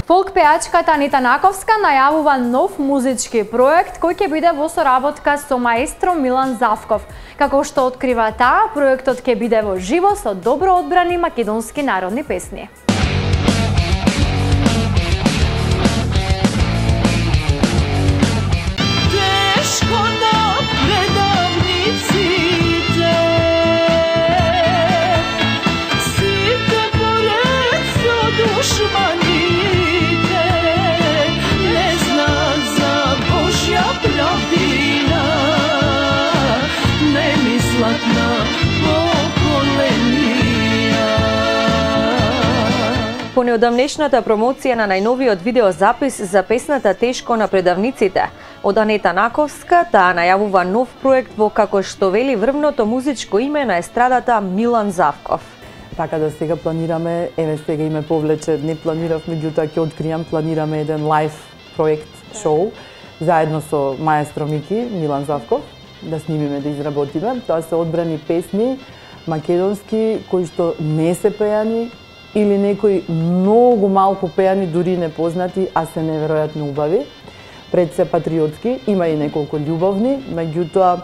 Фолк пеачката Анита Наковска најавува нов музички проект кој ќе биде во соработка со маестро Милан Завков. Како што открива таа, проектот ќе биде во живо со добро одбрани македонски народни песни. По неодамнешната промоција на најновиот видеозапис за песната "Тешко" на предавниците, од Анита Наковска, таа најавува нов проект во, како што вели, врвното музичко име на естрадата Милан Завков. Така да сега планираме, сега име повлече, не планирав, меѓутоа ќе откријам, планираме еден лайв проект, шоу, заедно со маестро Мики, Милан Завков, да снимиме, да изработиме. Тоа се одбрани песни македонски кои што не се пеани или некои многу малку пеани, дури непознати, а се неверојатно убави. Пред се патриотски, има и неколку љубовни, меѓутоа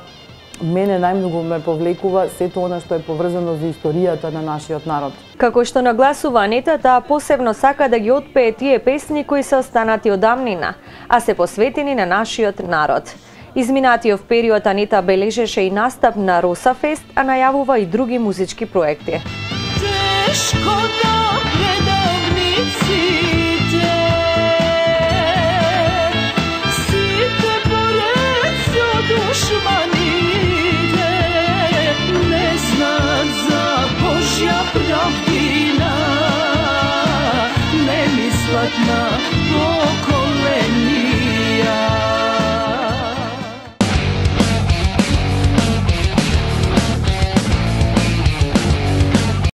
мене најмногу ме повлекува сето она што е поврзано за историјата на нашиот народ. Како што нагласува Анита, таа посебно сака да ги отпее тие песни кои се останати од давнина, а се посветени на нашиот народ. Изминатиот период Анита бележеше и настап на Роса Фест, а најавува и други музички проекти. Тешко